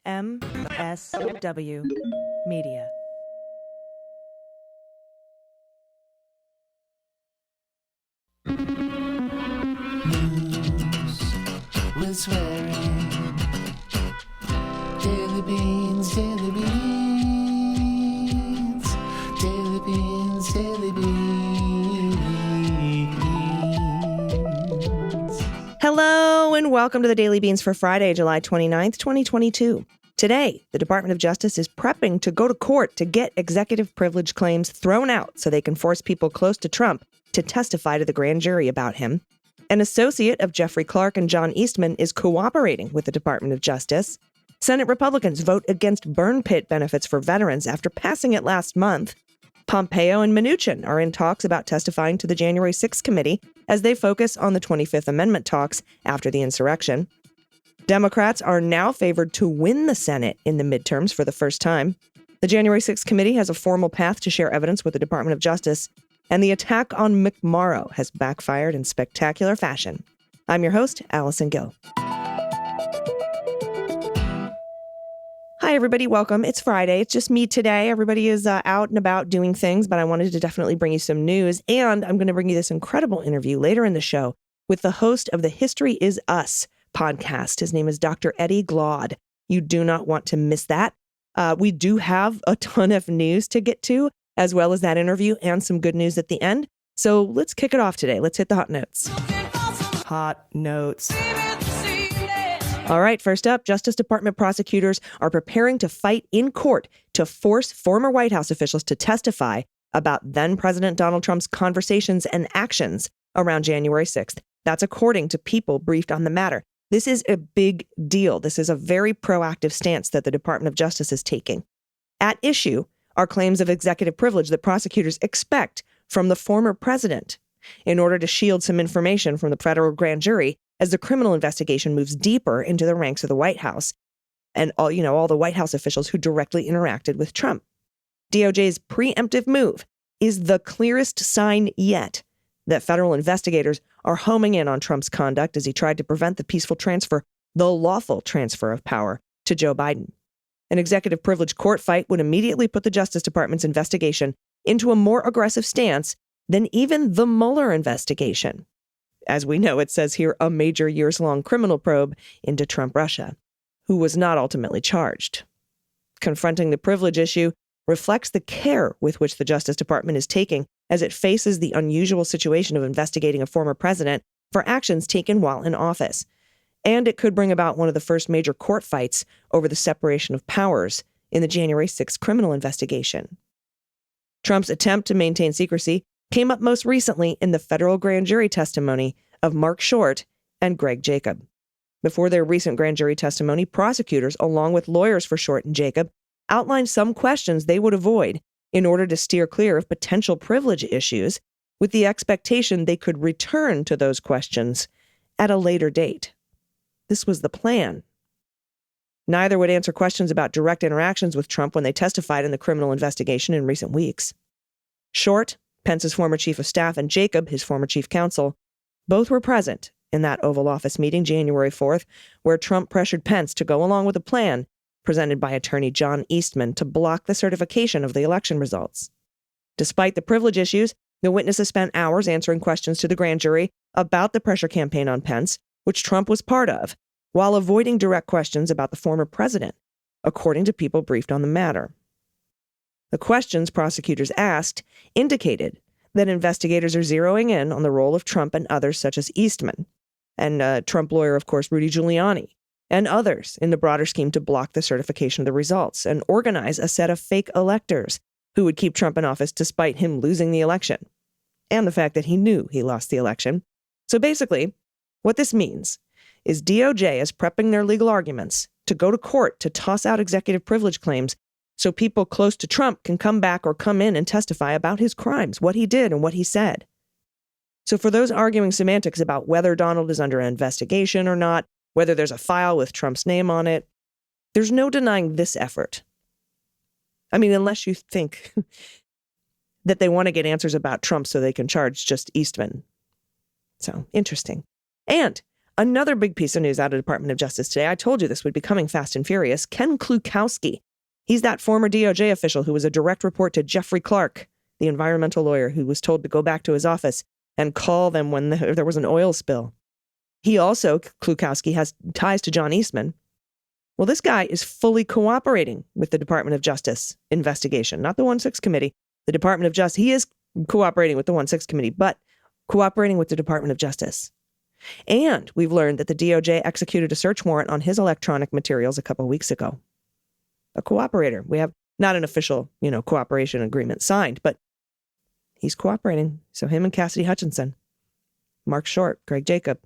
MSW Media. News with swearing. Daily beans, daily beans. Daily beans, daily beans. Hello and welcome to the Daily Beans for Friday, July 29th, 2022. Today, the Department of Justice is prepping to go to court to get executive privilege claims thrown out so they can force people close to Trump to testify to the grand jury about him. An associate of Jeffrey Clark and John Eastman is cooperating with the Department of Justice. Senate Republicans vote against burn pit benefits for veterans after passing it last month. Pompeo and Mnuchin are in talks about testifying to the January 6th committee as they focus on the 25th Amendment talks after the insurrection. Democrats are now favored to win the Senate in the midterms for the first time. The January 6th committee has a formal path to share evidence with the Department of Justice, and the attack on McMorrow has backfired in spectacular fashion. I'm your host, Allison Gill. Hi, everybody. Welcome. It's Friday. It's just me today. Everybody is out and about doing things, but I wanted to definitely bring you some news. And I'm going to bring you this incredible interview later in the show with the host of the History Is Us podcast. His name is Dr. Eddie Glaude. You do not want to miss that. We do have a ton of news to get to, as well as that interview and some good news at the end. So let's kick it off today. Let's hit the hot notes. Hot notes. All right, first up, Justice Department prosecutors are preparing to fight in court to force former White House officials to testify about then-President Donald Trump's conversations and actions around January 6th. That's according to people briefed on the matter. This is a big deal. This is a very proactive stance that the Department of Justice is taking. At issue are claims of executive privilege that prosecutors expect from the former president in order to shield some information from the federal grand jury as the criminal investigation moves deeper into the ranks of the White House and all the White House officials who directly interacted with Trump. DOJ's preemptive move is the clearest sign yet that federal investigators are homing in on Trump's conduct as he tried to prevent the peaceful transfer, the lawful transfer of power to Joe Biden. An executive privilege court fight would immediately put the Justice Department's investigation into a more aggressive stance than even the Mueller investigation. As we know, it says here, a major years-long criminal probe into Trump-Russia, who was not ultimately charged. Confronting the privilege issue reflects the care with which the Justice Department is taking as it faces the unusual situation of investigating a former president for actions taken while in office. And it could bring about one of the first major court fights over the separation of powers in the January 6th criminal investigation. Trump's attempt to maintain secrecy came up most recently in the federal grand jury testimony of Mark Short and Greg Jacob. Before their recent grand jury testimony, prosecutors, along with lawyers for Short and Jacob, outlined some questions they would avoid in order to steer clear of potential privilege issues, with the expectation they could return to those questions at a later date. This was the plan. Neither would answer questions about direct interactions with Trump when they testified in the criminal investigation in recent weeks. Short, Pence's former chief of staff, and Jacob, his former chief counsel, both were present in that Oval Office meeting January 4th, where Trump pressured Pence to go along with a plan presented by attorney John Eastman to block the certification of the election results. Despite the privilege issues, the witnesses spent hours answering questions to the grand jury about the pressure campaign on Pence, which Trump was part of, while avoiding direct questions about the former president, according to people briefed on the matter. The questions prosecutors asked indicated that investigators are zeroing in on the role of Trump and others such as Eastman, and Trump lawyer, of course, Rudy Giuliani, and others in the broader scheme to block the certification of the results and organize a set of fake electors who would keep Trump in office despite him losing the election, and the fact that he knew he lost the election. So basically, what this means is DOJ is prepping their legal arguments to go to court to toss out executive privilege claims so people close to Trump can come back or come in and testify about his crimes, what he did and what he said. So for those arguing semantics about whether Donald is under investigation or not, whether there's a file with Trump's name on it, there's no denying this effort. I mean, unless you think that they want to get answers about Trump so they can charge just Eastman. So, interesting. And Another big piece of news out of the Department of Justice today. I told you this would be coming fast and furious. Ken Klukowski. He's that former DOJ official who was a direct report to Jeffrey Clark, the environmental lawyer who was told to go back to his office and call them when there was an oil spill. He also, Klukowski, has ties to John Eastman. Well, this guy is fully cooperating with the Department of Justice investigation, not the 1-6 committee. The Department of Justice, he is cooperating with the 1-6 committee, but cooperating with the Department of Justice. And we've learned that the DOJ executed a search warrant on his electronic materials a couple of weeks ago. A cooperator. We have not an official, cooperation agreement signed, but he's cooperating. So him and Cassidy Hutchinson, Mark Short, Greg Jacob,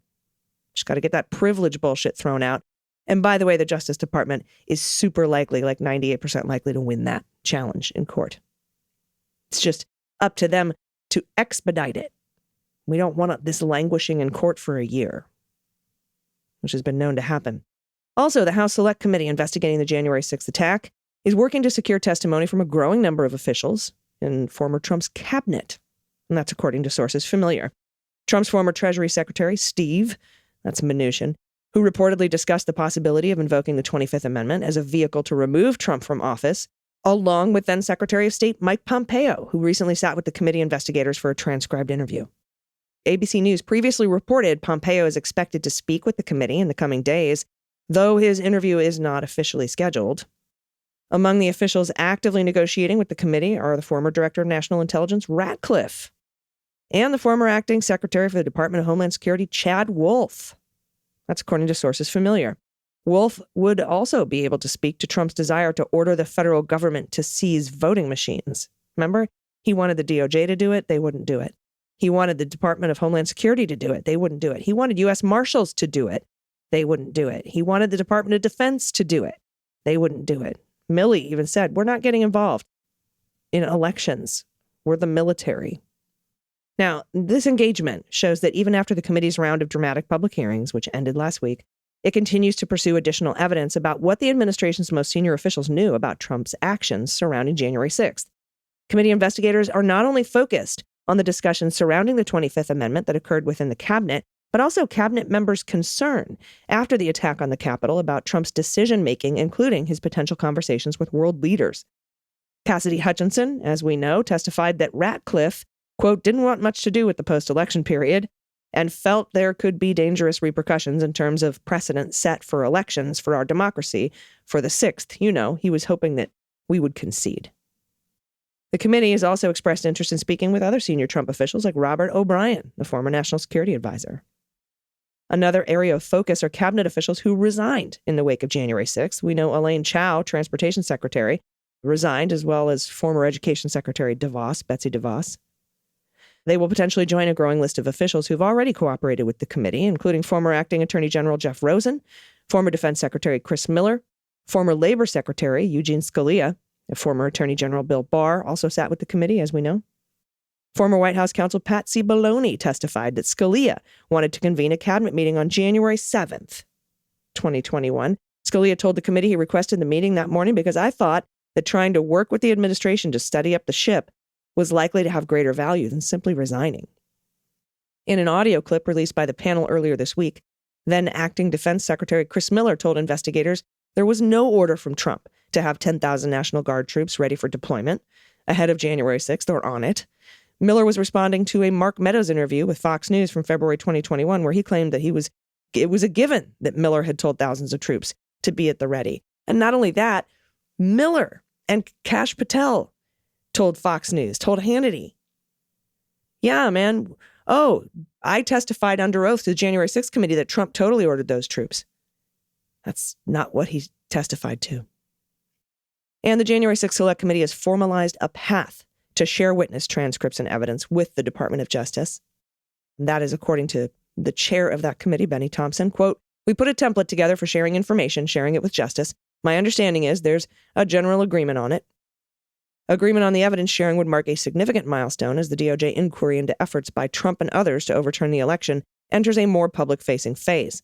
just got to get that privilege bullshit thrown out. And by the way, the Justice Department is super likely, like 98% likely to win that challenge in court. It's just up to them to expedite it. We don't want this languishing in court for a year, which has been known to happen. Also, the House Select Committee investigating the January 6th attack is working to secure testimony from a growing number of officials in former Trump's cabinet. And that's according to sources familiar. Trump's former Treasury Secretary, Steve, that's Mnuchin, who reportedly discussed the possibility of invoking the 25th Amendment as a vehicle to remove Trump from office, along with then Secretary of State Mike Pompeo, who recently sat with the committee investigators for a transcribed interview. ABC News previously reported Pompeo is expected to speak with the committee in the coming days, though his interview is not officially scheduled. Among the officials actively negotiating with the committee are the former Director of National Intelligence, Ratcliffe, and the former Acting Secretary for the Department of Homeland Security, Chad Wolf. That's according to sources familiar. Wolf would also be able to speak to Trump's desire to order the federal government to seize voting machines. Remember, he wanted the DOJ to do it. They wouldn't do it. He wanted the Department of Homeland Security to do it. They wouldn't do it. He wanted U.S. Marshals to do it. They wouldn't do it. He wanted the Department of Defense to do it. They wouldn't do it. Milley even said, we're not getting involved in elections. We're the military. Now, this engagement shows that even after the committee's round of dramatic public hearings, which ended last week, it continues to pursue additional evidence about what the administration's most senior officials knew about Trump's actions surrounding January 6th. Committee investigators are not only focused on the discussions surrounding the 25th Amendment that occurred within the cabinet, but also cabinet members' concern after the attack on the Capitol about Trump's decision-making, including his potential conversations with world leaders. Cassidy Hutchinson, as we know, testified that Ratcliffe, quote, didn't want much to do with the post-election period and felt there could be dangerous repercussions in terms of precedent set for elections for our democracy for the 6th. He was hoping that we would concede. The committee has also expressed interest in speaking with other senior Trump officials like Robert O'Brien, the former national security advisor. Another area of focus are cabinet officials who resigned in the wake of January 6th. We know Elaine Chao, transportation secretary, resigned, as well as former education secretary Betsy DeVos. They will potentially join a growing list of officials who've already cooperated with the committee, including former acting attorney general Jeff Rosen, former defense secretary Chris Miller, former labor secretary Eugene Scalia, and former attorney general Bill Barr also sat with the committee, as we know. Former White House counsel Patsy Baloney testified that Scalia wanted to convene a cabinet meeting on January 7th, 2021. Scalia told the committee he requested the meeting that morning because I thought that trying to work with the administration to steady up the ship was likely to have greater value than simply resigning. In an audio clip released by the panel earlier this week, then acting Defense Secretary Chris Miller told investigators there was no order from Trump to have 10,000 National Guard troops ready for deployment ahead of January 6th or on it. Miller was responding to a Mark Meadows interview with Fox News from February 2021, where he claimed that it was a given that Miller had told thousands of troops to be at the ready. And not only that, Miller and Kash Patel told Fox News, told Hannity, yeah, man, I testified under oath to the January 6th committee that Trump totally ordered those troops. That's not what he testified to. And the January 6th Select Committee has formalized a path to share witness transcripts and evidence with the Department of Justice. And that is according to the chair of that committee, Benny Thompson. Quote, we put a template together for sharing information, sharing it with justice. My understanding is there's a general agreement on it. Agreement on the evidence sharing would mark a significant milestone as the DOJ inquiry into efforts by Trump and others to overturn the election enters a more public-facing phase.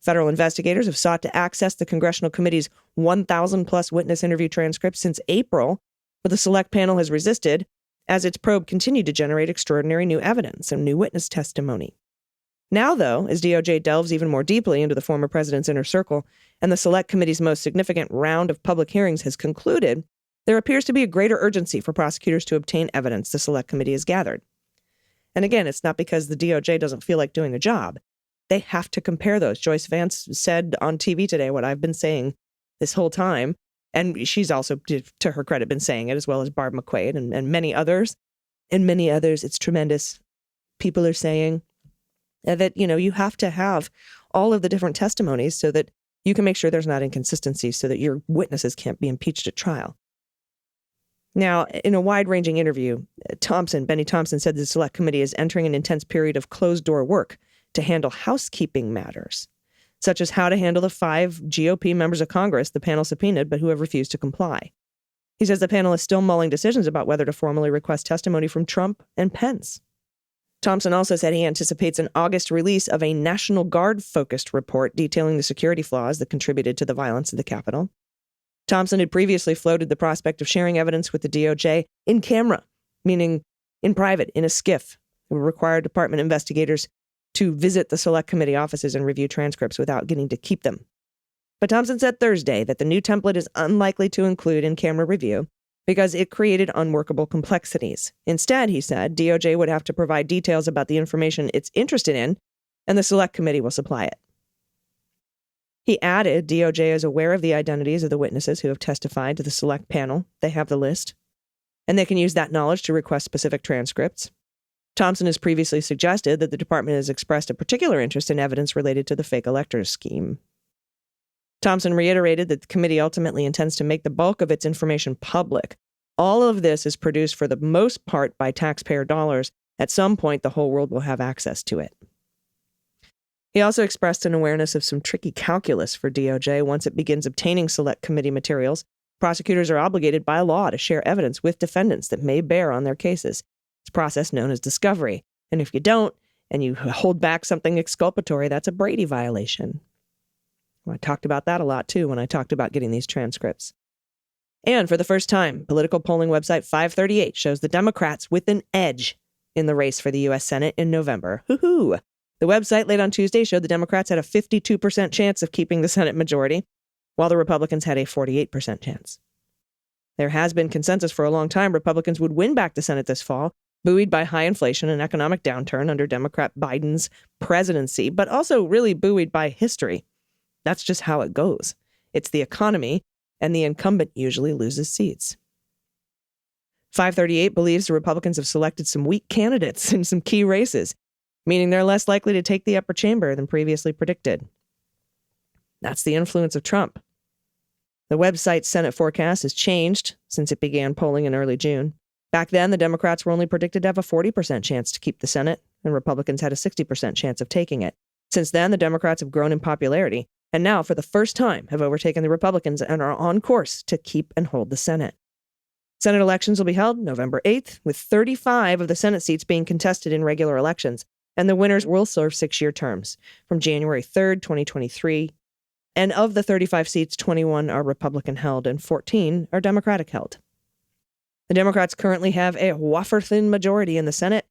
Federal investigators have sought to access the Congressional Committee's 1,000-plus witness interview transcripts since April, but the Select Panel has resisted as its probe continued to generate extraordinary new evidence and new witness testimony. Now, though, as DOJ delves even more deeply into the former president's inner circle and the Select Committee's most significant round of public hearings has concluded, there appears to be a greater urgency for prosecutors to obtain evidence the Select Committee has gathered. And again, it's not because the DOJ doesn't feel like doing the job. They have to compare those. Joyce Vance said on TV today what I've been saying this whole time, and she's also, to her credit, been saying it, as well as Barb McQuaid and many others. And many others, it's tremendous. People are saying that, you have to have all of the different testimonies so that you can make sure there's not inconsistencies so that your witnesses can't be impeached at trial. Now, in a wide-ranging interview, Benny Thompson said the Select Committee is entering an intense period of closed-door work to handle housekeeping matters, such as how to handle the 5 GOP members of Congress the panel subpoenaed but who have refused to comply. He says the panel is still mulling decisions about whether to formally request testimony from Trump and Pence. Thompson also said he anticipates an August release of a National Guard-focused report detailing the security flaws that contributed to the violence at the Capitol. Thompson had previously floated the prospect of sharing evidence with the DOJ in camera, meaning in private, in a SCIF. It would require department investigators to visit the Select Committee offices and review transcripts without getting to keep them. But Thompson said Thursday that the new template is unlikely to include in-camera review because it created unworkable complexities. Instead, he said, DOJ would have to provide details about the information it's interested in, and the Select Committee will supply it. He added DOJ is aware of the identities of the witnesses who have testified to the Select panel. They have the list, and they can use that knowledge to request specific transcripts. Thompson has previously suggested that the department has expressed a particular interest in evidence related to the fake electors scheme. Thompson reiterated that the committee ultimately intends to make the bulk of its information public. All of this is produced for the most part by taxpayer dollars. At some point, the whole world will have access to it. He also expressed an awareness of some tricky calculus for DOJ. Once it begins obtaining Select Committee materials, prosecutors are obligated by law to share evidence with defendants that may bear on their cases. It's a process known as discovery. And if you don't, and you hold back something exculpatory, that's a Brady violation. I talked about that a lot, too, when I talked about getting these transcripts. And for the first time, political polling website 538 shows the Democrats with an edge in the race for the U.S. Senate in November. Hoo-hoo! The website late on Tuesday showed the Democrats had a 52% chance of keeping the Senate majority, while the Republicans had a 48% chance. There has been consensus for a long time Republicans would win back the Senate this fall, buoyed by high inflation and economic downturn under Democrat Biden's presidency, but also really buoyed by history. That's just how it goes. It's the economy, and the incumbent usually loses seats. 538 believes the Republicans have selected some weak candidates in some key races, meaning they're less likely to take the upper chamber than previously predicted. That's the influence of Trump. The website's Senate forecast has changed since it began polling in early June. Back then, the Democrats were only predicted to have a 40% chance to keep the Senate, and Republicans had a 60% chance of taking it. Since then, the Democrats have grown in popularity, and now, for the first time, have overtaken the Republicans and are on course to keep and hold the Senate. Senate elections will be held November 8th, with 35 of the Senate seats being contested in regular elections, and the winners will serve 6-year terms from January 3rd, 2023. And of the 35 seats, 21 are Republican-held and 14 are Democratic-held. The Democrats currently have a wafer-thin majority in the Senate.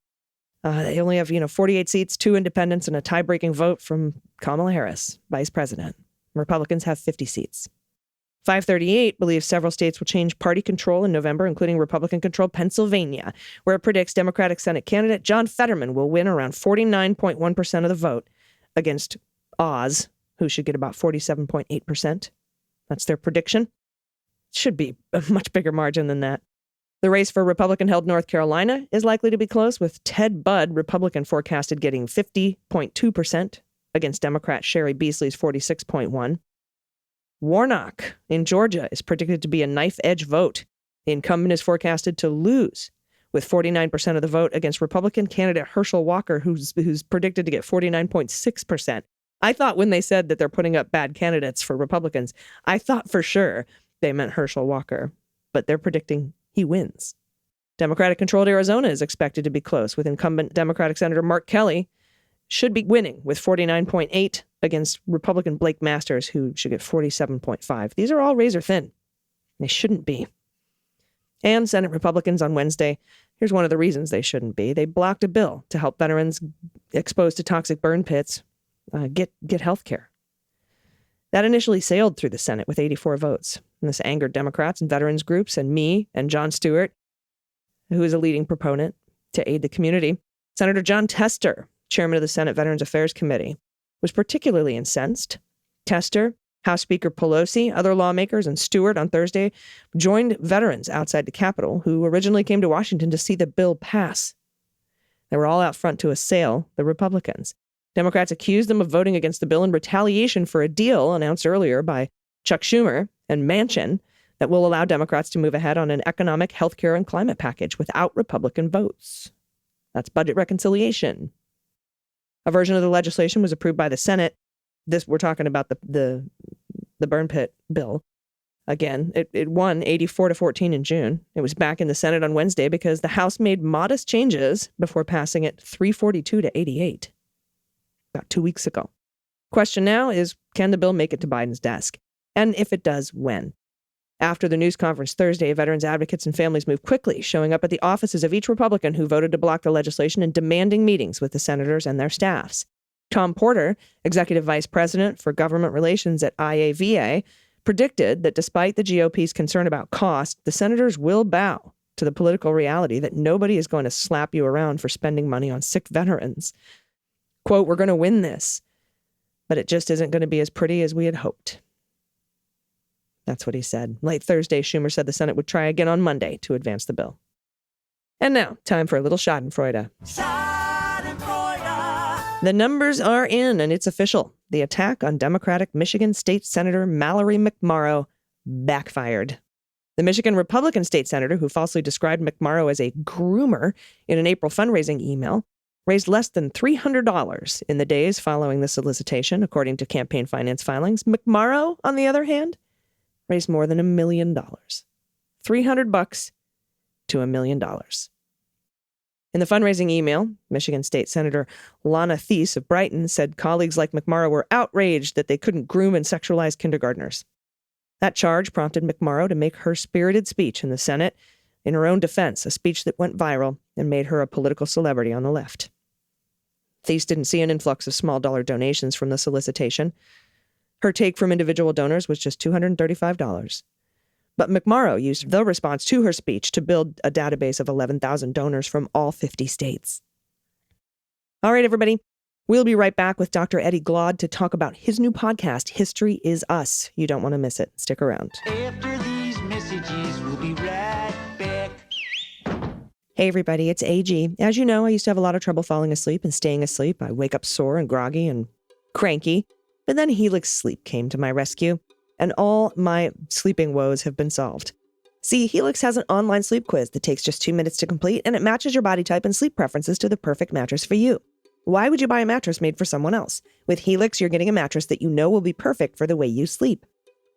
They only have, 48 seats, 2 independents, and a tie-breaking vote from Kamala Harris, vice president. Republicans have 50 seats. 538 believes several states will change party control in November, including Republican-controlled Pennsylvania, where it predicts Democratic Senate candidate John Fetterman will win around 49.1% of the vote against Oz, who should get about 47.8%. That's their prediction. It should be a much bigger margin than that. The race for Republican-held North Carolina is likely to be close, with Ted Budd, Republican, forecasted getting 50.2% against Democrat Sherry Beasley's 46.1%. Warnock in Georgia is predicted to be a knife-edge vote. The incumbent is forecasted to lose, with 49% of the vote against Republican candidate Herschel Walker, who's predicted to get 49.6%. I thought when they said that they're putting up bad candidates for Republicans, I thought for sure they meant Herschel Walker, but they're predicting he wins. Democratic-controlled Arizona is expected to be close, with incumbent Democratic Senator Mark Kelly should be winning with 49.8% against Republican Blake Masters, who should get 47.5%. These are all razor thin. They shouldn't be. And Senate Republicans on Wednesday, here's one of the reasons they shouldn't be. They blocked a bill to help veterans exposed to toxic burn pits get health care. That initially sailed through the Senate with 84 votes. And this angered Democrats and veterans groups and me and Jon Stewart, who is a leading proponent to aid the community. Senator Jon Tester, chairman of the Senate Veterans Affairs Committee, was particularly incensed. Tester, House Speaker Pelosi, other lawmakers, and Stewart on Thursday joined veterans outside the Capitol who originally came to Washington to see the bill pass. They were all out front to assail the Republicans. Democrats accused them of voting against the bill in retaliation for a deal announced earlier by Chuck Schumer and Mnuchin that will allow Democrats to move ahead on an economic, healthcare, and climate package without Republican votes. That's budget reconciliation. A version of the legislation was approved by the Senate. We're talking about the burn pit bill. Again, it won 84-14 in June. It was back in the Senate on Wednesday because the House made modest changes before passing it 342-88 about 2 weeks ago. Question now is, can the bill make it to Biden's desk? And if it does, when? After the news conference Thursday, veterans advocates and families moved quickly, showing up at the offices of each Republican who voted to block the legislation and demanding meetings with the senators and their staffs. Tom Porter, executive vice president for government relations at IAVA, predicted that despite the GOP's concern about cost, the senators will bow to the political reality that nobody is going to slap you around for spending money on sick veterans. Quote, "We're going to win this, but it just isn't going to be as pretty as we had hoped." That's what he said. Late Thursday, Schumer said the Senate would try again on Monday to advance the bill. And now, time for a little Schadenfreude. The numbers are in, and it's official. The attack on Democratic Michigan State Senator Mallory McMorrow backfired. The Michigan Republican state senator, who falsely described McMorrow as a groomer in an April fundraising email, raised less than $300 in the days following the solicitation, according to campaign finance filings. McMorrow, on the other hand, raised more than $1 million. $300 to $1 million. In the fundraising email, Michigan State Senator Lana Thies of Brighton said colleagues like McMorrow were outraged that they couldn't groom and sexualize kindergartners. That charge prompted McMorrow to make her spirited speech in the Senate in her own defense, a speech that went viral and made her a political celebrity on the left. Thies didn't see an influx of small-dollar donations from the solicitation. Her take from individual donors was just $235. But McMorrow used the response to her speech to build a database of 11,000 donors from all 50 states. All right, everybody. We'll be right back with Dr. Eddie Glaude to talk about his new podcast, History is Us. You don't want to miss it. Stick around. After these messages, we'll be right back. Hey, everybody. It's AG. As you know, I used to have a lot of trouble falling asleep and staying asleep. I wake up sore and groggy and cranky. But then Helix Sleep came to my rescue, and all my sleeping woes have been solved. See, Helix has an online sleep quiz that takes just 2 minutes to complete, and it matches your body type and sleep preferences to the perfect mattress for you. Why would you buy a mattress made for someone else? With Helix, you're getting a mattress that you know will be perfect for the way you sleep.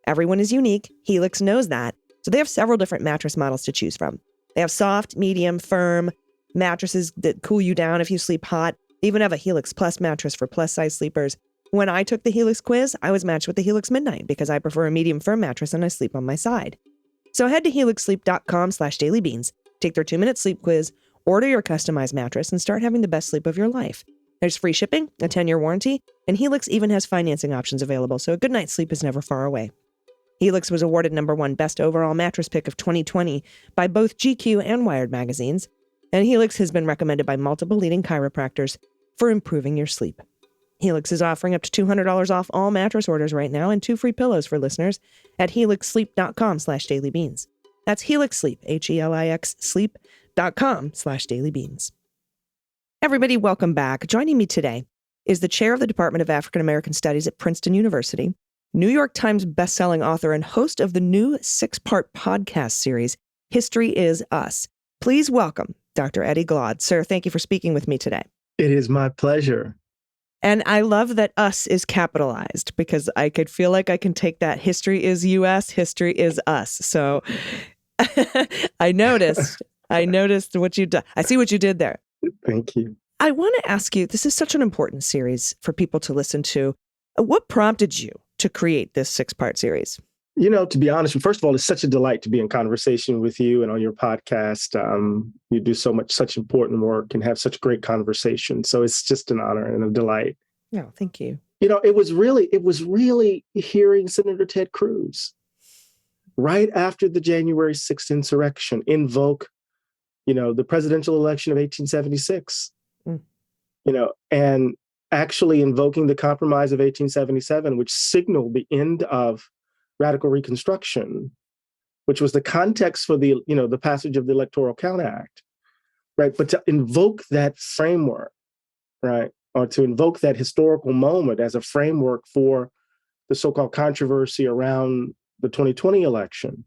Everyone is unique. Helix knows that. So they have several different mattress models to choose from. They have soft, medium, firm mattresses that cool you down if you sleep hot. They even have a Helix Plus mattress for plus-size sleepers. When I took the Helix quiz, I was matched with the Helix Midnight because I prefer a medium firm mattress and I sleep on my side. So head to helixsleep.com/dailybeans, take their 2-minute sleep quiz, order your customized mattress, and start having the best sleep of your life. There's free shipping, a 10-year warranty, and Helix even has financing options available, so a good night's sleep is never far away. Helix was awarded #1 Best Overall Mattress Pick of 2020 by both GQ and Wired magazines, and Helix has been recommended by multiple leading chiropractors for improving your sleep. Helix is offering up to $200 off all mattress orders right now and 2 free pillows for listeners at helixsleep.com/dailybeans. That's Helix Sleep, HELIX sleep.com/dailybeans. Everybody, welcome back. Joining me today is the chair of the Department of African American Studies at Princeton University, New York Times bestselling author and host of the new 6-part podcast series, History is Us. Please welcome Dr. Eddie Glaude. Sir, thank you for speaking with me today. It is my pleasure. And I love that us is capitalized because I could feel like I can take that history is US, history is us. So I noticed what you did. I see what you did there. Thank you. I want to ask you, this is such an important series for people to listen to. What prompted you to create this 6-part series? To be honest, first of all, it's such a delight to be in conversation with you and on your podcast. You do such important work and have such great conversation. So it's just an honor and a delight. No, thank you. It was really hearing Senator Ted Cruz right after the January 6th insurrection invoke, the presidential election of 1876, and actually invoking the Compromise of 1877, which signaled the end of radical Reconstruction, which was the context for the passage of the Electoral Count Act, right? But to invoke that framework, right, or to invoke that historical moment as a framework for the so-called controversy around the 2020 election,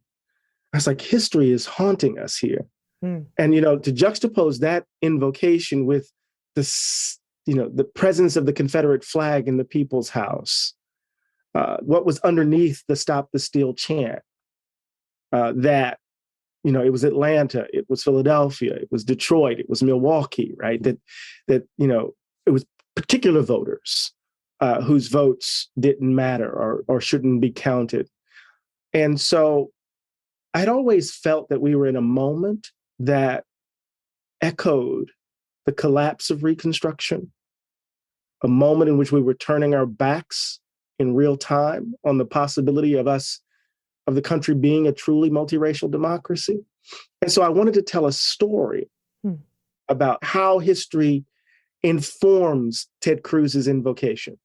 I was like, history is haunting us here. And, to juxtapose that invocation with the presence of the Confederate flag in the People's House, what was underneath the Stop the Steal chant, that, it was Atlanta, it was Philadelphia, it was Detroit, it was Milwaukee, right? That it was particular voters whose votes didn't matter or shouldn't be counted. And so I'd always felt that we were in a moment that echoed the collapse of Reconstruction, a moment in which we were turning our backs in real time on the possibility of the country being a truly multiracial democracy. And so I wanted to tell a story about how history informs Ted Cruz's invocation.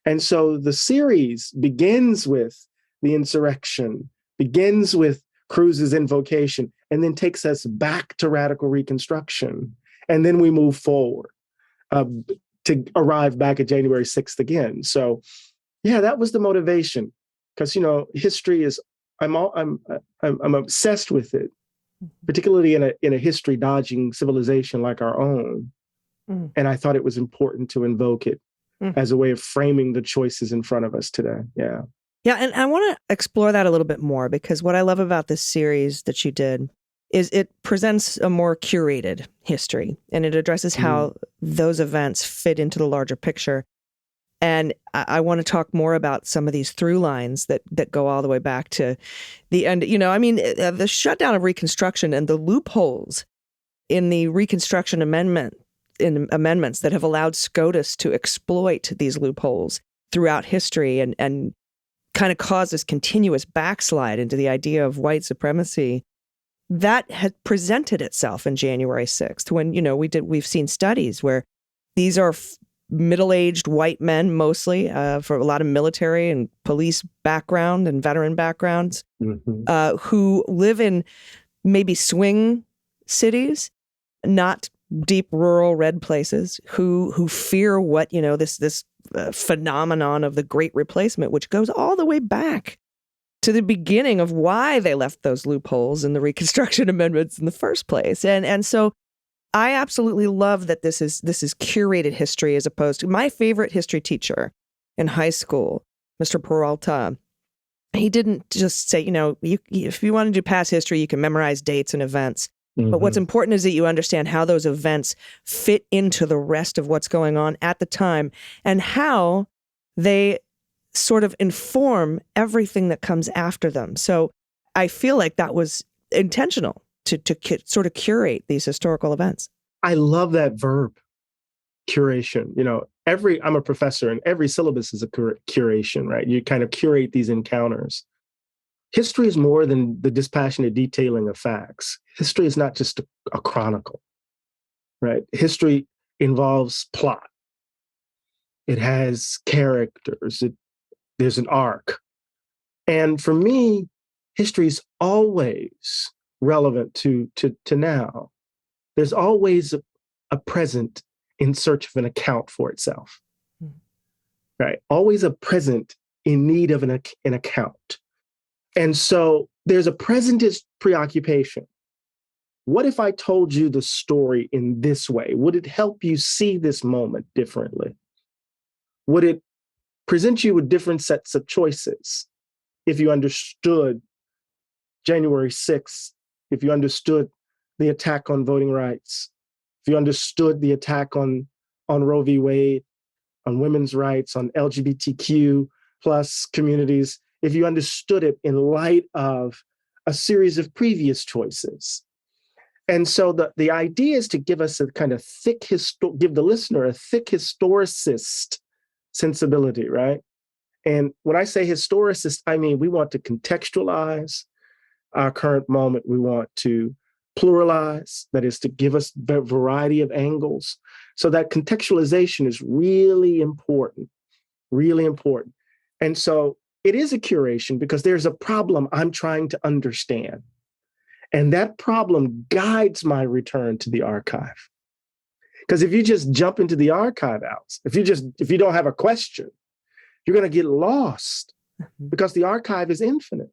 And so the series begins with the insurrection, begins with Cruz's invocation, and then takes us back to radical Reconstruction. And then we move forward to arrive back at January 6th again. So yeah, that was the motivation, because, history is, I'm obsessed with it, particularly in a history dodging civilization like our own. And I thought it was important to invoke it as a way of framing the choices in front of us today. Yeah. Yeah. And I want to explore that a little bit more, because what I love about this series that you did is it presents a more curated history, and it addresses how those events fit into the larger picture. And I want to talk more about some of these through lines that go all the way back to the end. The shutdown of Reconstruction and the loopholes in the Reconstruction amendments that have allowed SCOTUS to exploit these loopholes throughout history and kind of cause this continuous backslide into the idea of white supremacy. That had presented itself in January 6th when, we've seen studies where these are middle-aged white men, mostly for a lot of military and police background and veteran backgrounds, who live in maybe swing cities, not deep rural red places, who fear what, this phenomenon of the Great Replacement, which goes all the way back to the beginning of why they left those loopholes in the Reconstruction amendments in the first place. And so I absolutely love that this is curated history, as opposed to my favorite history teacher in high school, Mr. Peralta. He didn't just say, if you want to do past history, you can memorize dates and events. But what's important is that you understand how those events fit into the rest of what's going on at the time, and how they sort of inform everything that comes after them. So I feel like that was intentional to sort of curate these historical events. I love that verb, curation. I'm a professor, and every syllabus is a curation, right? You kind of curate these encounters. History is more than the dispassionate detailing of facts. History is not just a chronicle, right? History involves plot. It has characters. There's an arc. And for me, history is always relevant to now. There's always a present in search of an account for itself, right? Always a present in need of an account. And so there's a presentist preoccupation. What if I told you the story in this way? Would it help you see this moment differently? Would it present you with different sets of choices if you understood January 6th, if you understood the attack on voting rights, if you understood the attack on Roe v. Wade, on women's rights, on LGBTQ plus communities, if you understood it in light of a series of previous choices. And so the idea is to give us a kind of give the listener a thick historicist sensibility, right? And when I say historicist, I mean we want to contextualize our current moment. We want to pluralize, that is to give us a variety of angles. So that contextualization is really important, really important. And so it is a curation because there's a problem I'm trying to understand. And that problem guides my return to the archive. Because if you just jump into the archive, Alice, if you don't have a question, you're going to get lost because the archive is infinite.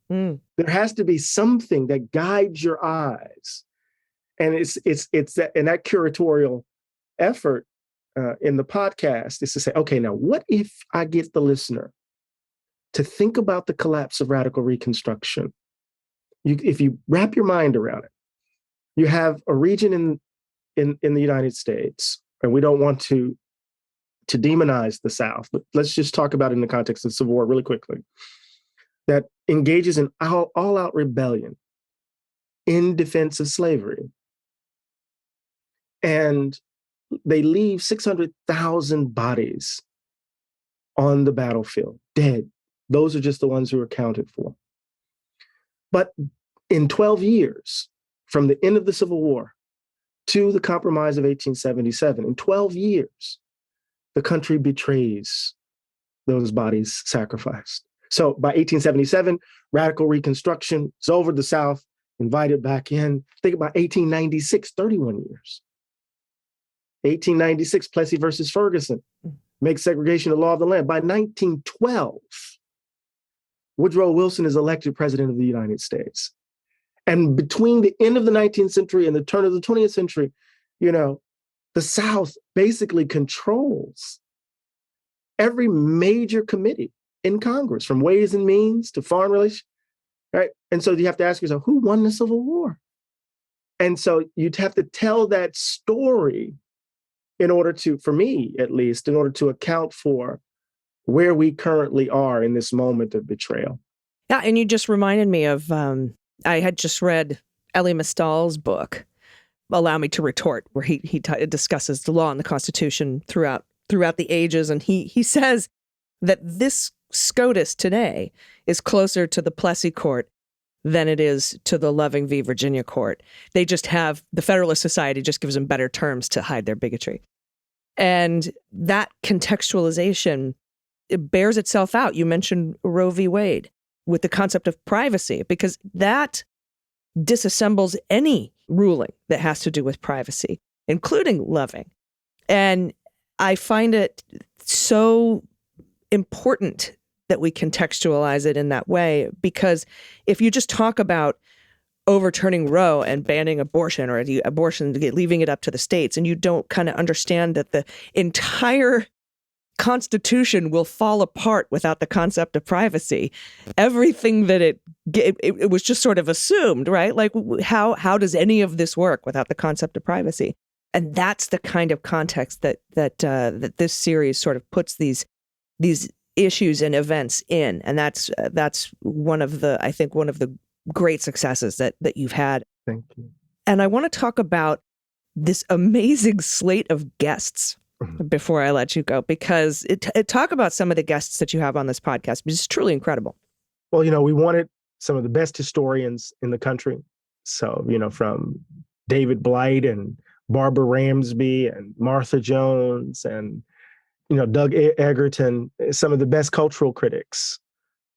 There has to be something that guides your eyes. And it's that curatorial effort in the podcast is to say, okay, now what if I get the listener to think about the collapse of radical Reconstruction? If you wrap your mind around it, you have a region in the United States, and we don't want to demonize the South, but let's just talk about it in the context of the Civil War really quickly, that engages in all-out rebellion in defense of slavery. And they leave 600,000 bodies on the battlefield, dead. Those are just the ones who are accounted for. But in 12 years, from the end of the Civil War to the Compromise of 1877, in 12 years, the country betrays those bodies sacrificed. So by 1877, radical Reconstruction is over. The South invited back in. Think about 1896, 31 years. 1896, Plessy versus Ferguson makes segregation a law of the land. By 1912, Woodrow Wilson is elected president of the United States. And between the end of the 19th century and the turn of the 20th century, the South basically controls every major committee in Congress, from Ways and Means to Foreign Relations, right? And so you have to ask yourself, who won the Civil War? And so you'd have to tell that story in order to, for me at least, in order to account for where we currently are in this moment of betrayal. Yeah, and you just reminded me of, I had just read Elie Mystal's book, Allow Me to Retort, where he discusses the law and the Constitution throughout the ages. And he says that this SCOTUS today is closer to the Plessy court than it is to the Loving v. Virginia court. They just have, the Federalist Society just gives them better terms to hide their bigotry. And that contextualization, it bears itself out. You mentioned Roe v. Wade with the concept of privacy, because that disassembles any ruling that has to do with privacy, including Loving. And I find it so important that we contextualize it in that way, because if you just talk about overturning Roe and banning abortion, or abortion, leaving it up to the states, and you don't kind of understand that the entire Constitution will fall apart without the concept of privacy. Everything that it was just sort of assumed, right? Like how does any of this work without the concept of privacy? And that's the kind of context that this series sort of puts these issues and events in, and that's one of the great successes that you've had. Thank you. And I want to talk about this amazing slate of guests before I let you go, because talk about some of the guests that you have on this podcast. It's truly incredible. Well, we wanted some of the best historians in the country. So, from David Blight and Barbara Ramsby and Martha Jones and, Doug Egerton, some of the best cultural critics,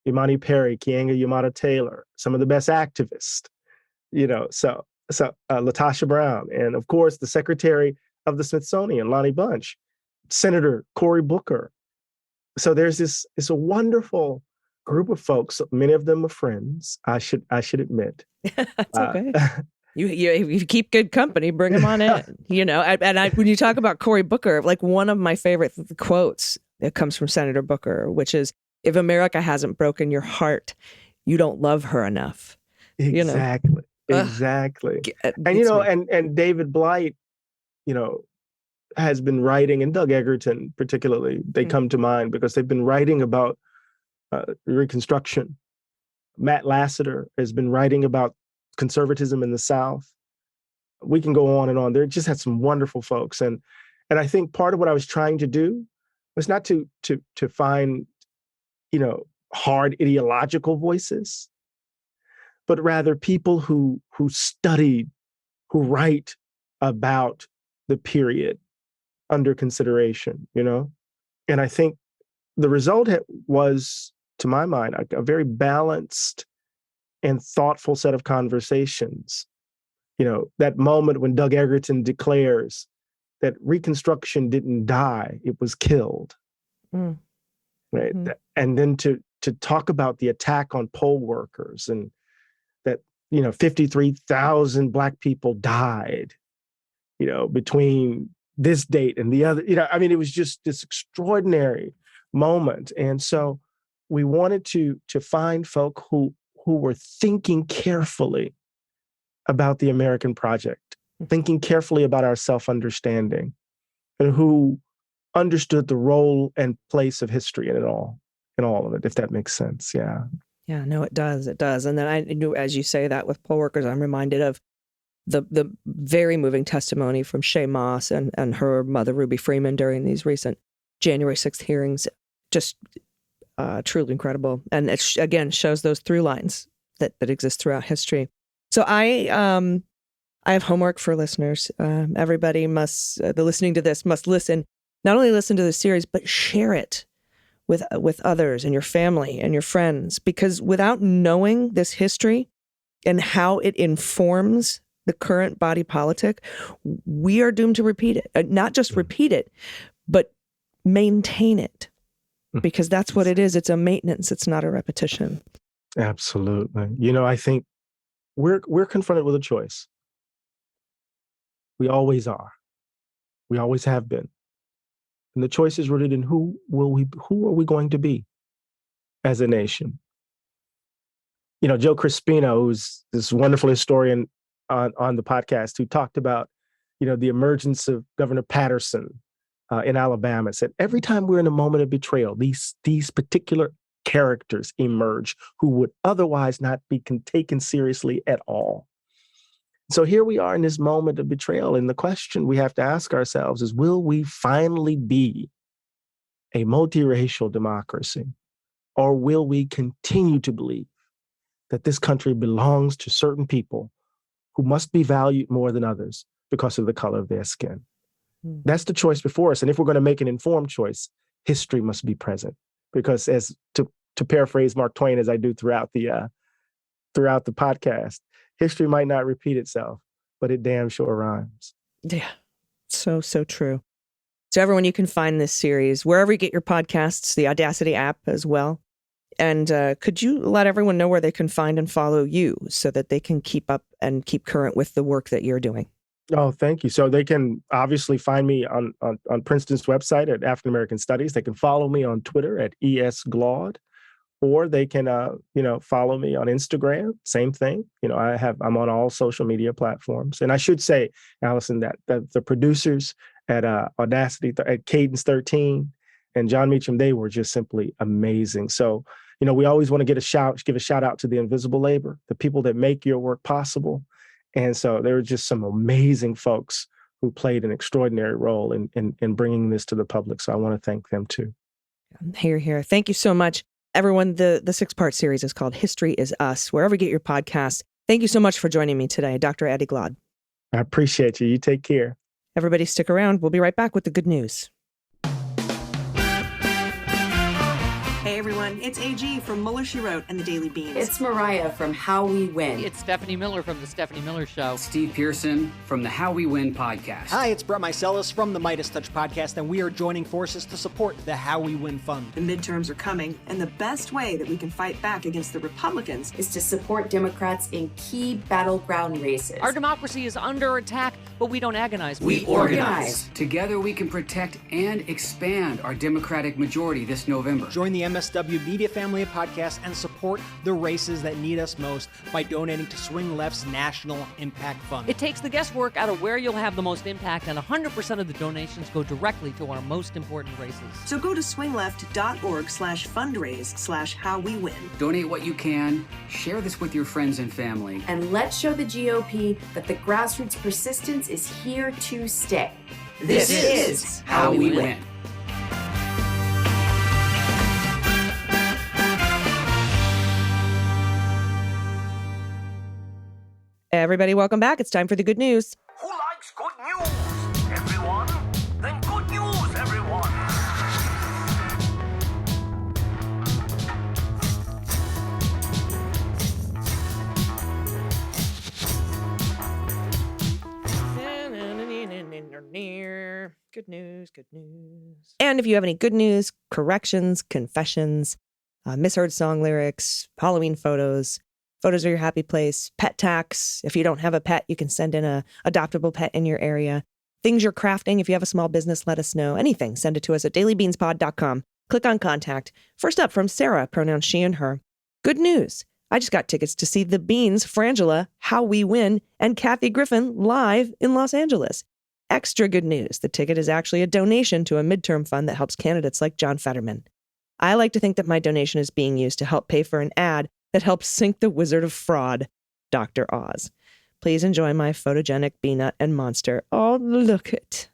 Imani Perry, Keeanga-Yamahtta Taylor, some of the best activists, so Latasha Brown, and of course, the Secretary of the Smithsonian, Lonnie Bunch, Senator Cory Booker. So there's it's a wonderful group of folks. Many of them are friends, I should admit. That's okay. You keep good company, bring them on in. When you talk about Cory Booker, like one of my favorite quotes that comes from Senator Booker, which is, "If America hasn't broken your heart, you don't love her enough." Exactly. Exactly. And David Blight, has been writing, and Doug Egerton particularly, they come to mind because they've been writing about Reconstruction. Matt Lasseter has been writing about conservatism in the South. We can go on and on. They just had some wonderful folks. And I think part of what I was trying to do was not to find, hard ideological voices, but rather people who studied, who write about the period under consideration, And I think the result was, to my mind, a very balanced and thoughtful set of conversations. That moment when Doug Egerton declares that Reconstruction didn't die, it was killed. Right. Mm-hmm. And then to talk about the attack on poll workers and that, 53,000 Black people died, between this date and the other, it was just this extraordinary moment. And so we wanted to find folk who were thinking carefully about the American project, thinking carefully about our self-understanding, and who understood the role and place of history in all of it, if that makes sense. Yeah. Yeah, no, it does. It does. And then I knew, as you say that with poll workers, I'm reminded of the very moving testimony from Shay Moss and her mother, Ruby Freeman, during these recent January 6th hearings. Just truly incredible. And it, again, shows those through lines that exist throughout history. So I have homework for listeners. Everybody listening to this must listen, not only listen to the series, but share it with others and your family and your friends, because without knowing this history and how it informs the current body politic, we are doomed to repeat it. Not just repeat it, but maintain it, because that's what it is. It's a maintenance. It's not a repetition. Absolutely. I think we're confronted with a choice. We always are. We always have been. And the choice is rooted in who are we going to be as a nation? Joe Crispino, who's this wonderful historian on the podcast, who talked about, the emergence of Governor Patterson in Alabama, said every time we're in a moment of betrayal, these particular characters emerge who would otherwise not be taken seriously at all. So here we are in this moment of betrayal. And the question we have to ask ourselves is, will we finally be a multiracial democracy? Or will we continue to believe that this country belongs to certain people who must be valued more than others because of the color of their skin? That's the choice before us. And if we're going to make an informed choice, history must be present. Because to paraphrase Mark Twain, as I do throughout the podcast, history might not repeat itself, but it damn sure rhymes. Yeah, so true. So everyone, you can find this series wherever you get your podcasts, the Audacity app as well. And could you let everyone know where they can find and follow you so that they can keep up and keep current with the work that you're doing? Oh, thank you. So they can obviously find me on Princeton's website at African American Studies. They can follow me on Twitter at ES_Glaude. Or they can, follow me on Instagram. Same thing. I'm on all social media platforms. And I should say, Allison, that the producers at Audacity, at Cadence 13, and John Meacham, they were just simply amazing. So, we always want to give a shout out to the invisible labor, the people that make your work possible. And so there were just some amazing folks who played an extraordinary role in bringing this to the public. So I want to thank them too. Hear, hear. Thank you so much. Everyone, the 6-part series is called History is Us, wherever you get your podcasts. Thank you so much for joining me today, Dr. Eddie Glaude. I appreciate you. You take care. Everybody stick around. We'll be right back with the good news. Hey everyone, it's AG from Mueller, She Wrote and the Daily Beans. It's Mariah from How We Win. It's Stephanie Miller from The Stephanie Miller Show. Steve Pearson from the How We Win podcast. Hi, it's Brett Meiselas from the Midas Touch podcast, and we are joining forces to support the How We Win Fund. The midterms are coming, and the best way that we can fight back against the Republicans is to support Democrats in key battleground races. Our democracy is under attack but we don't agonize. We organize. Together we can protect and expand our Democratic majority this November. Join the MSW Media family of podcasts and support the races that need us most by donating to Swing Left's National Impact Fund. It takes the guesswork out of where you'll have the most impact, and 100% of the donations go directly to our most important races. So go to swingleft.org/fundraise/howwewin. Donate what you can, share this with your friends and family. And let's show the GOP that the grassroots persistence is here to stay. This is how we win. Everybody, welcome back. It's time for the good news. Who likes good news? Everyone? Then good news, everyone. Good news, good news. And if you have any good news, corrections, confessions, misheard song lyrics, Halloween photos of your happy place, pet tax. If you don't have a pet, you can send in a adoptable pet in your area. Things you're crafting. If you have a small business, let us know. Anything, send it to us at dailybeanspod.com. Click on contact. First up from Sarah, pronouns she and her. Good news. I just got tickets to see The Beans, Frangela, How We Win, and Kathy Griffin live in Los Angeles. Extra good news. The ticket is actually a donation to a midterm fund that helps candidates like John Fetterman. I like to think that my donation is being used to help pay for an ad that helps sink the wizard of fraud, Dr. Oz. Please enjoy my photogenic peanut and monster. Oh, look it.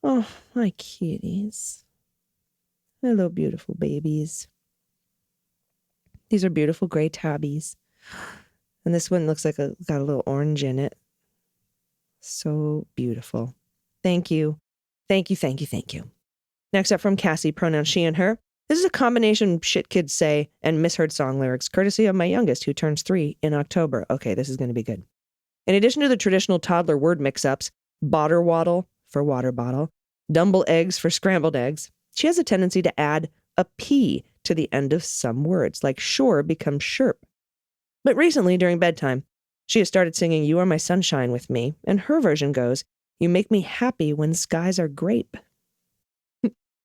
Oh, my kitties. Hello, beautiful babies. These are beautiful gray tabbies. And this one looks like got a little orange in it. So beautiful. Thank you. Thank you, thank you, thank you. Next up from Cassie, pronouns she and her. This is a combination shit kids say and misheard song lyrics, courtesy of my youngest, who turns 3 in October. Okay, this is going to be good. In addition to the traditional toddler word mix-ups, botter waddle for water bottle, dumble eggs for scrambled eggs, she has a tendency to add a P to the end of some words, like sure becomes sherp. But recently, during bedtime, she has started singing You Are My Sunshine with me, and her version goes, You make me happy when skies are grape.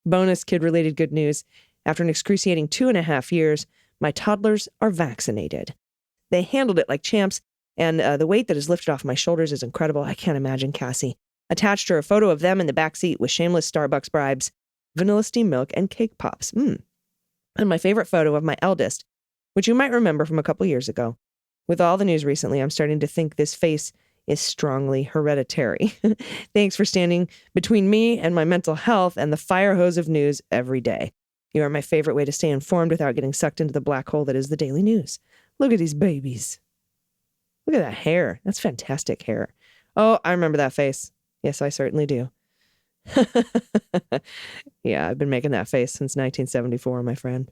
Bonus kid-related good news. After an excruciating 2.5 years, my toddlers are vaccinated. They handled it like champs, and the weight that is lifted off my shoulders is incredible. I can't imagine Cassie. Attached her a photo of them in the backseat with shameless Starbucks bribes, vanilla steamed milk, and cake pops. And my favorite photo of my eldest, which you might remember from a couple years ago. With all the news recently, I'm starting to think this face is strongly hereditary. Thanks for standing between me and my mental health and the fire hose of news every day. You are my favorite way to stay informed without getting sucked into the black hole that is the daily news. Look at these babies. Look at that hair. That's fantastic hair. Oh, I remember that face. Yes, I certainly do. Yeah, I've been making that face since 1974, my friend.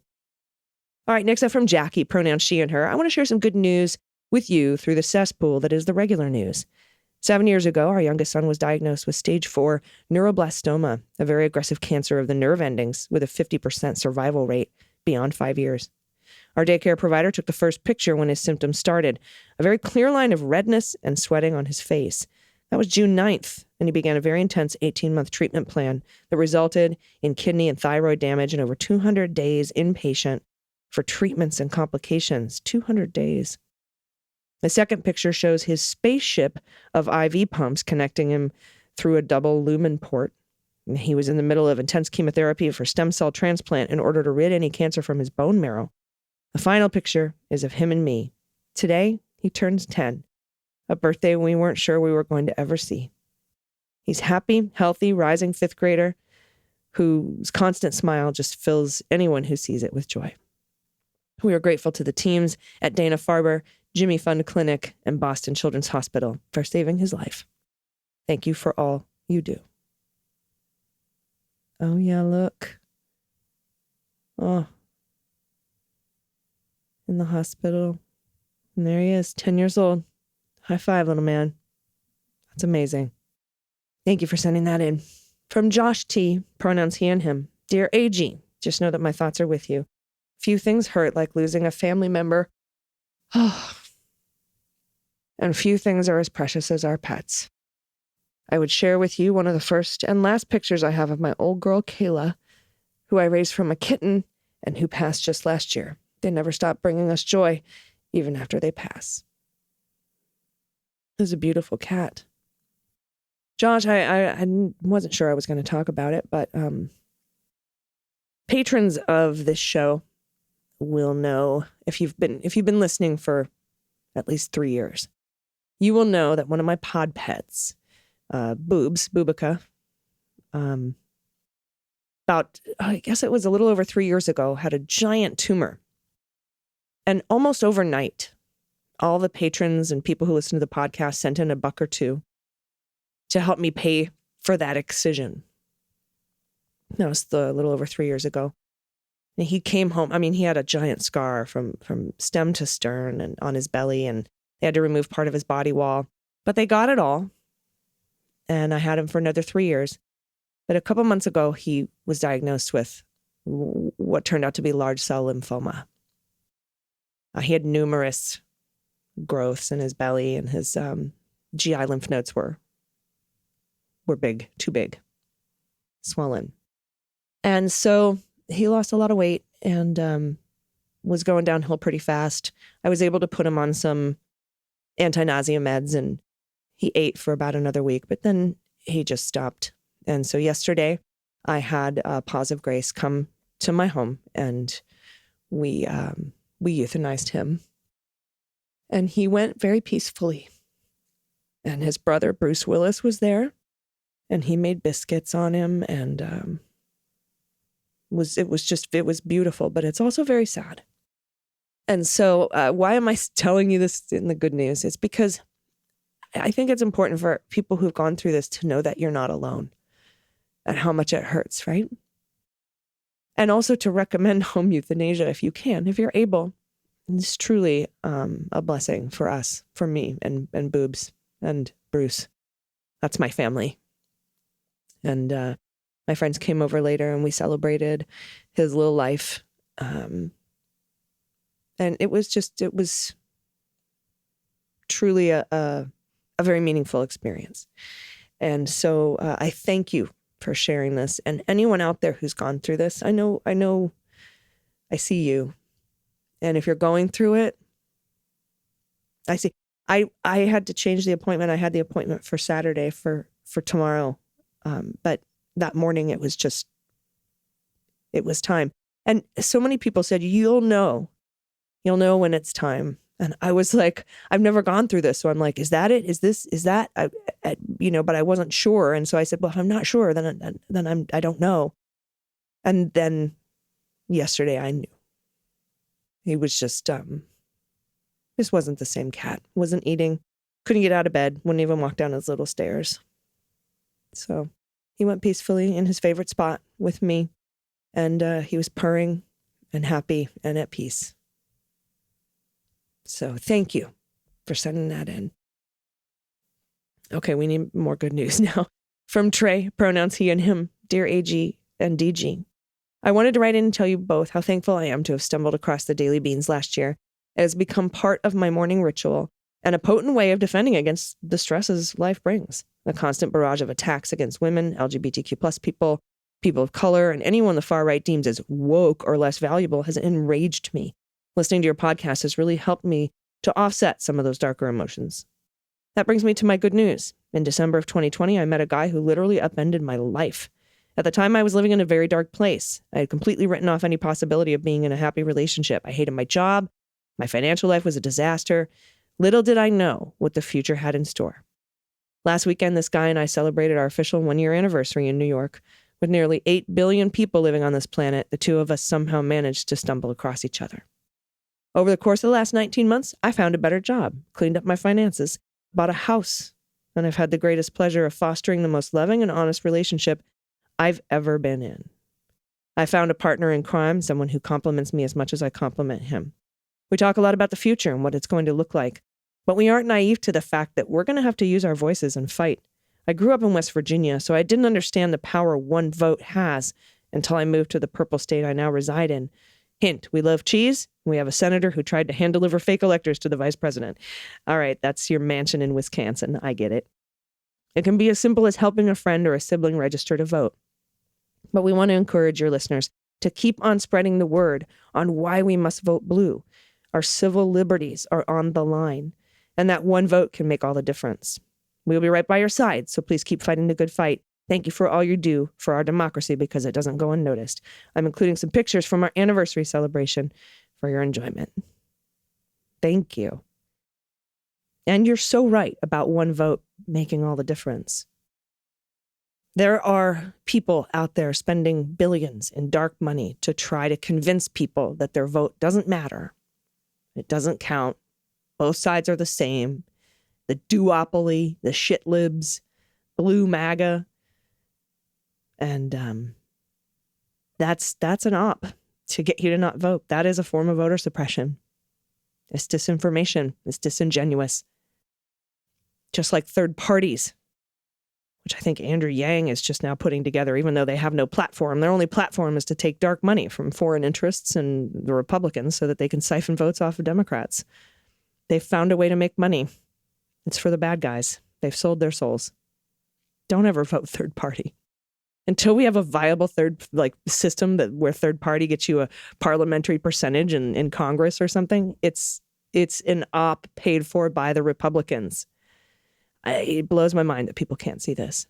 All right, next up from Jackie, pronouns she and her. I want to share some good news with you through the cesspool that is the regular news. 7 years ago, our youngest son was diagnosed with stage 4 neuroblastoma, a very aggressive cancer of the nerve endings with a 50% survival rate beyond 5 years. Our daycare provider took the first picture when his symptoms started, a very clear line of redness and sweating on his face. That was June 9th, and he began a very intense 18-month treatment plan that resulted in kidney and thyroid damage and over 200 days inpatient for treatments and complications. 200 days. The second picture shows his spaceship of IV pumps connecting him through a double lumen port. And he was in the middle of intense chemotherapy for stem cell transplant in order to rid any cancer from his bone marrow. The final picture is of him and me. Today, he turns 10, a birthday we weren't sure we were going to ever see. He's happy, healthy, rising 5th grader whose constant smile just fills anyone who sees it with joy. We are grateful to the teams at Dana-Farber, Jimmy Fund Clinic, and Boston Children's Hospital for saving his life. Thank you for all you do. Oh, yeah, look. Oh. In the hospital. And there he is, 10 years old. High five, little man. That's amazing. Thank you for sending that in. From Josh T., pronouns he and him. Dear AG, just know that my thoughts are with you. Few things hurt like losing a family member. And few things are as precious as our pets. I would share with you one of the first and last pictures I have of my old girl, Kayla, who I raised from a kitten and who passed just last year. They never stop bringing us joy, even after they pass. It was a beautiful cat. Josh, I wasn't sure I was going to talk about it, but patrons of this show will know, if you've been listening for at least 3 years, you will know that one of my pod pets, Boobica, I guess it was a little over 3 years ago, had a giant tumor. And almost overnight, all the patrons and people who listen to the podcast sent in $1 or $2 to help me pay for that excision. That was a little over 3 years ago. And he came home. I mean, he had a giant scar from stem to stern and on his belly, and they had to remove part of his body wall. But they got it all. And I had him for another 3 years. But a couple months ago, he was diagnosed with what turned out to be large cell lymphoma. He had numerous growths in his belly, and his GI lymph nodes were big, too big, swollen. And so he lost a lot of weight and was going downhill pretty fast. I was able to put him on some anti-nausea meds, and he ate for about another week, but then he just stopped. And so yesterday I had Paws of Grace come to my home, and we euthanized him. And he went very peacefully. And his brother, Bruce Willis, was there, and he made biscuits on him, and it was beautiful, but it's also very sad. And so why am I telling you this in the good news? It's because I think it's important for people who've gone through this to know that you're not alone and how much it hurts, right? And also to recommend home euthanasia if you can, if you're able. It's truly a blessing for us, for me and Boobs and Bruce. That's my family. And my friends came over later and we celebrated his little life. And it was truly a very meaningful experience. And so I thank you for sharing this. And anyone out there who's gone through this, I know, I see you. And if you're going through it, I see. I had to change the appointment. I had the appointment for Saturday for tomorrow. But that morning it was time. And so many people said, you'll know when it's time. And I was like, I've never gone through this. So I'm like, is that it? Is that, but I wasn't sure. And so I said, well, if I'm not sure, then I don't know. And then yesterday I knew. He was just wasn't the same cat. Wasn't eating, couldn't get out of bed, wouldn't even walk down his little stairs. So he went peacefully in his favorite spot with me. And he was purring and happy and at peace. So thank you for sending that in. Okay, we need more good news now. From Trey, pronouns he and him, dear AG and DG. I wanted to write in and tell you both how thankful I am to have stumbled across the Daily Beans last year. It has become part of my morning ritual and a potent way of defending against the stresses life brings. The constant barrage of attacks against women, LGBTQ+ people of color, and anyone the far right deems as woke or less valuable has enraged me. Listening to your podcast has really helped me to offset some of those darker emotions. That brings me to my good news. In December of 2020, I met a guy who literally upended my life. At the time, I was living in a very dark place. I had completely written off any possibility of being in a happy relationship. I hated my job. My financial life was a disaster. Little did I know what the future had in store. Last weekend, this guy and I celebrated our official 1-year anniversary in New York. With nearly 8 billion people living on this planet, the two of us somehow managed to stumble across each other. Over the course of the last 19 months, I found a better job, cleaned up my finances, bought a house, and I've had the greatest pleasure of fostering the most loving and honest relationship I've ever been in. I found a partner in crime, someone who compliments me as much as I compliment him. We talk a lot about the future and what it's going to look like, but we aren't naive to the fact that we're going to have to use our voices and fight. I grew up in West Virginia, so I didn't understand the power one vote has until I moved to the purple state I now reside in. Hint, we love cheese. We have a senator who tried to hand-deliver fake electors to the vice president. All right, that's your mansion in Wisconsin. I get it. It can be as simple as helping a friend or a sibling register to vote. But we want to encourage your listeners to keep on spreading the word on why we must vote blue. Our civil liberties are on the line, and that one vote can make all the difference. We'll be right by your side, so please keep fighting the good fight. Thank you for all you do for our democracy, because it doesn't go unnoticed. I'm including some pictures from our anniversary celebration for your enjoyment. Thank you. And you're so right about one vote making all the difference. There are people out there spending billions in dark money to try to convince people that their vote doesn't matter. It doesn't count. Both sides are the same. The duopoly, the shit libs, blue MAGA. And that's an op to get you to not vote. That is a form of voter suppression. It's disinformation. It's disingenuous. Just like third parties, which I think Andrew Yang is just now putting together, even though they have no platform. Their only platform is to take dark money from foreign interests and the Republicans so that they can siphon votes off of Democrats. They've found a way to make money. It's for the bad guys. They've sold their souls. Don't ever vote third party. Until we have a viable system where third party gets you a parliamentary percentage in Congress or something, it's an op paid for by the Republicans. It blows my mind that people can't see this.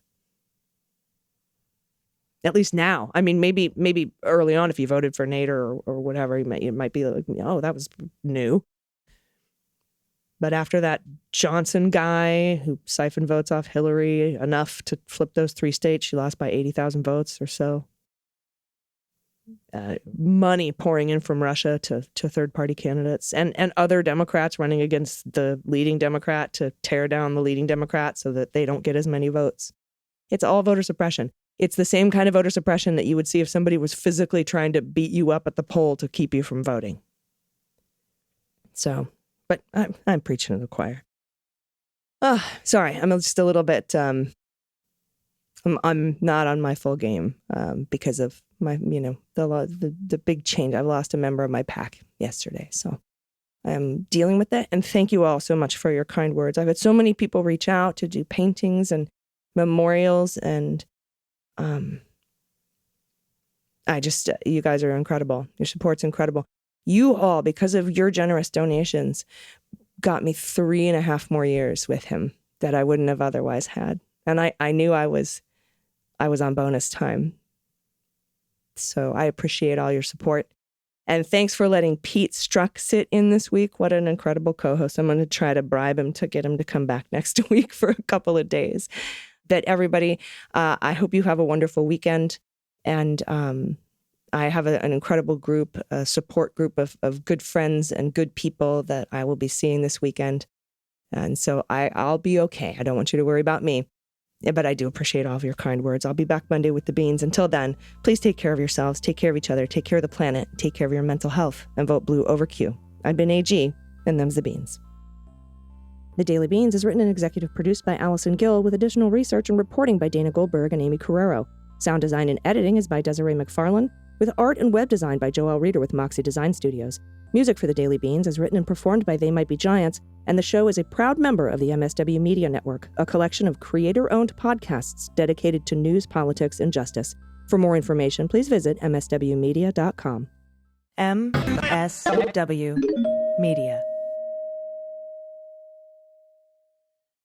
At least now. I mean, maybe early on, if you voted for Nader or whatever, it might be like, oh, that was new. But after that Johnson guy who siphoned votes off Hillary enough to flip those 3 states, she lost by 80,000 votes or so. Money pouring in from Russia to third-party candidates and other Democrats running against the leading Democrat to tear down the leading Democrat so that they don't get as many votes. It's all voter suppression. It's the same kind of voter suppression that you would see if somebody was physically trying to beat you up at the poll to keep you from voting. So, but I'm preaching to the choir. Oh, sorry, I'm just a little bit... I'm not on my full game because of my, the big change. I've lost a member of my pack yesterday, so I'm dealing with it. And thank you all so much for your kind words. I've had so many people reach out to do paintings and memorials, and you guys are incredible. Your support's incredible. You all, because of your generous donations, got me 3.5 more years with him that I wouldn't have otherwise had. And I knew I was on bonus time. So I appreciate all your support. And thanks for letting Pete Struck sit in this week. What an incredible co-host. I'm going to try to bribe him to get him to come back next week for a couple of days. But everybody, I hope you have a wonderful weekend. And I have an incredible group, a support group of good friends and good people that I will be seeing this weekend. And so I'll be okay. I don't want you to worry about me. But I do appreciate all of your kind words. I'll be back Monday with the beans. Until then, please take care of yourselves, take care of each other, take care of the planet, take care of your mental health, and vote blue over Q. I've been AG, and them's the beans. The Daily Beans is written and executive produced by Allison Gill, with additional research and reporting by Dana Goldberg and Amy Carrero. Sound design and editing is by Desiree McFarlane, with art and web design by Joelle Reeder with Moxie Design Studios. Music for The Daily Beans is written and performed by They Might Be Giants, and the show is a proud member of the MSW Media Network, a collection of creator-owned podcasts dedicated to news, politics, and justice. For more information, please visit mswmedia.com. MSW Media.